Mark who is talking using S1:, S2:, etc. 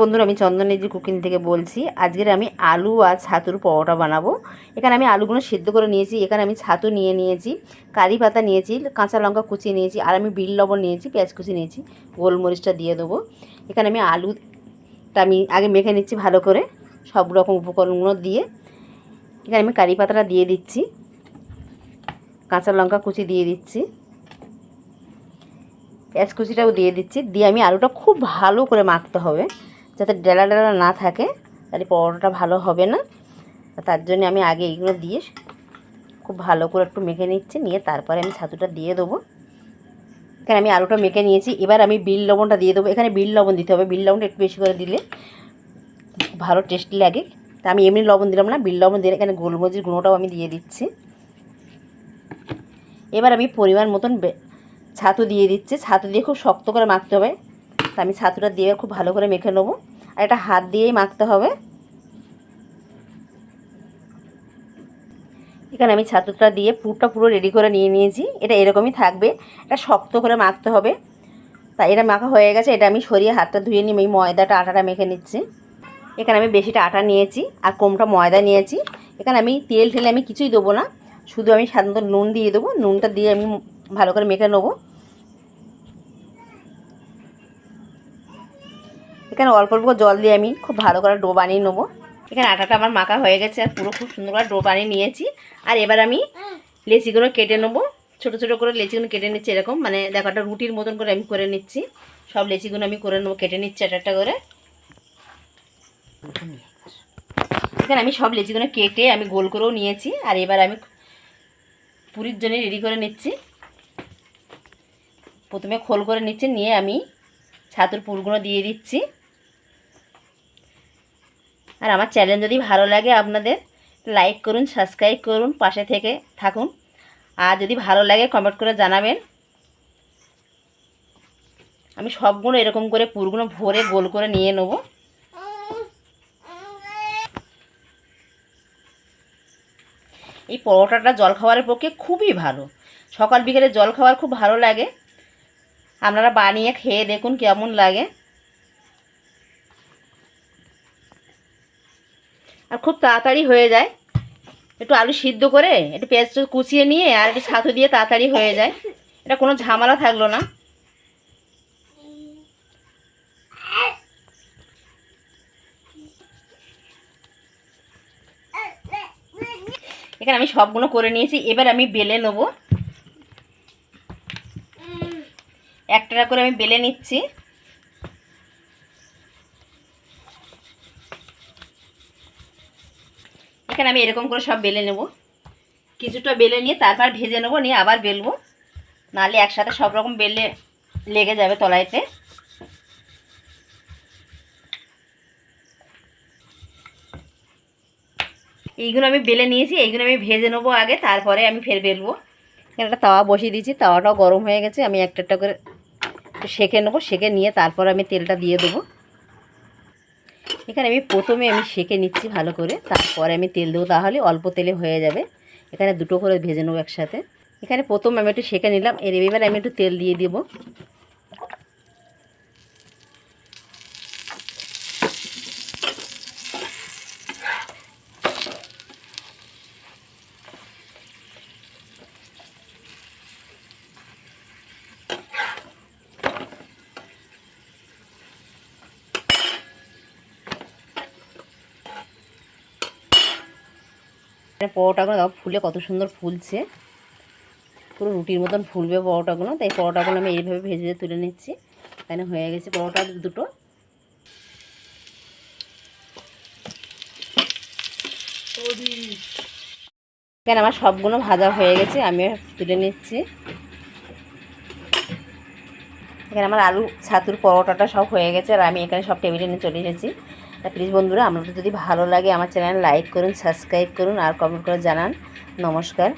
S1: বন্ধুরা, আমি চন্দনেজি কুকিং থেকে বলছি। আজকের আমি আলু আর ছাতুর পরোটা বানাবো। এখানে আমি আলুগুলো সিদ্ধ করে নিয়েছি, এখানে আমি ছাতু নিয়েছি, কারি পাতা নিয়েছি, কাঁচা লঙ্কা কুচিয়ে নিয়েছি, আর আমি বিট লবণ নিয়েছি, পেঁয়াজ কুচি নিয়েছি, গোলমরিচটা দিয়ে দেবো। এখানে আমি আলুটা আমি আগে মেখে নিচ্ছি ভালো করে, সব রকম উপকরণগুলো দিয়ে। এখানে আমি কারি পাতাটা দিয়ে দিচ্ছি, কাঁচা লঙ্কা কুচি দিয়ে দিচ্ছি, পেঁয়াজ কুচিটাও দিয়ে দিচ্ছি। দিয়ে আমি আলুটা খুব ভালো করে মাখতে হবে, যাতে ডেলা ডেলা না থাকে, তাহলে পরোটাটা ভালো হবে না। তার জন্য আমি আগে এইগুলো দিয়ে খুব ভালো করে একটু মেখে নিচ্ছি, নিয়ে তারপরে আমি ছাতুটা দিয়ে দেবো। এখানে আমি আলুটা মেখে নিয়েছি, এবার আমি বিট লবণটা দিয়ে দেবো। এখানে বিট লবণ দিতে হবে, বিট লবণটা একটু বেশি করে দিলে ভালো টেস্টি লাগে। তা আমি এমনি লবণ দিলাম না, বিট লবণ দিয়ে এখানে গোলমরিচের গুঁড়োটাও আমি দিয়ে দিচ্ছি। এবার আমি পরিমাণ মতন ছাতু দিয়ে দিচ্ছি, ছাতু দিয়ে খুব শক্ত করে মাখতে হবে। তা আমি ছাতুটা দিয়ে খুব ভালো করে মেখে নেবো, আর এটা হাত দিয়েই মাখতে হবে। এখানে আমি ছাতুটা দিয়ে পুরো রেডি করে নিয়েছি। এটা এরকমই থাকবে, এটা শক্ত করে মাখতে হবে। তা এটা মাখা হয়ে গেছে, এটা আমি সরিয়ে হাতটা ধুয়ে নিয়ে এই আটাটা মেখে নিচ্ছি। এখানে আমি বেশিটা আটা নিয়েছি আর কমটা ময়দা নিয়েছি। এখানে আমি তেল ঠেলে আমি কিছুই দেবো না, শুধু আমি সাধারণত নুন দিয়ে দেবো। নুনটা দিয়ে আমি ভালো করে মেখে নেবো। এখানে অল্প অল্প জল দিয়ে আমি খুব ভালো করে ডো বানিয়ে নেবো। এখানে আটাটা আমার মাখা হয়ে গেছে, আর পুরো খুব সুন্দর করে ডো বানিয়ে নিয়েছি। আর এবার আমি লেচিগুলো কেটে নেবো, ছোটো ছোটো করে লেচিগুলো কেটে নিচ্ছি। এরকম মানে দেখো একটা রুটির মতন করে আমি করে নিচ্ছি। সব লেচিগুলো আমি করে নেবো, কেটে নিচ্ছি একটা করে। এখানে আমি সব লেচিগুলো কেটে আমি গোল করেও নিয়েছি। আর এবার আমি পুরির জন্য রেডি করে নিচ্ছি। প্রথমে খোল করে নিচ্ছি, নিয়ে আমি ছাতুর পুরগুলো দিয়ে দিচ্ছি। আর আমার চ্যানেল যদি ভালো লাগে আপনাদের লাইক করুন, সাবস্ক্রাইব করুন, পাশে থেকে থাকুন। আর যদি ভালো লাগে কমেন্ট করে জানাবেন। আমি সবগুলো এরকম করে পুরগুলো ভরে গোল করে নিয়ে নেব। এই পরোটাটা জলখাবারের পক্ষে খুবই ভালো, সকাল বিকেলে জলখাবার খুব ভালো লাগে। আপনারা বানিয়ে খেয়ে দেখুন কেমন লাগে। আর খুব তাড়াতাড়ি হয়ে যায়, একটু আলু সিদ্ধ করে একটু পেঁয়াজ কুচিয়ে নিয়ে আর একটু ছাতু দিয়ে তাড়াতাড়ি হয়ে যায়। এটা কোনো ঝামেলা থাকলো না। এখানে আমি সবগুলো করে নিয়েছি, এবার আমি বেলে নেবো। একটা করে আমি বেলে নিচ্ছি। এখানে আমি এরকম করে সব বেলে নেব, কিছুটা বেলে নিয়ে তারপর ভেজে নেবো, নিয়ে আবার বেলবো, নাহলে একসাথে সব রকম বেলে লেগে যাবে তলাইতে। এইগুলো আমি বেলে নিয়েছি, এইগুলো আমি ভেজে নেবো আগে, তারপরে আমি ফের বেলবো। এখানে একটা তাওয়া বসিয়ে দিয়েছি, তাওয়াটাও গরম হয়ে গেছে। আমি একটা করে সেঁকে নেবো, সেঁকে নিয়ে তারপর আমি তেলটা দিয়ে দেবো। এখানে আমি প্রথমে সেঁকে নিচ্ছি ভালো করে, তারপরে আমি তেল দেবো, তাহলে অল্প তেলে হয়ে যাবে। এখানে দুটো করে ভেজে নেবো একসাথে। এখানে প্রথম আমি একটু সেঁকে নিলাম, এবার আমি একটু তেল দিয়ে দেবো। পরোটাগুলো দেখো ফুলে কত সুন্দর ফুলছে, পুরো রুটির মতন ফুলবে পরোটাগুলো। তাই পরোটাগুলো আমি এইভাবে ভেজে তুলে নিচ্ছি। এখানে হয়ে গেছে পরোটা দুটো। এখানে আমার সবগুলো ভাজা হয়ে গেছে, আমি তুলে নিচ্ছি। এখানে আমার আলু ছাতুর পরোটাটা সব হয়ে গেছে, আর আমি এখানে সব টেবিলে নিয়ে চলে এসেছি। তা প্লিজ বন্ধুরা, আপনাদের যদি ভালো লাগে আমার চ্যানেল লাইক করুন, সাবস্ক্রাইব করুন, আর কমেন্ট করে জানান। নমস্কার।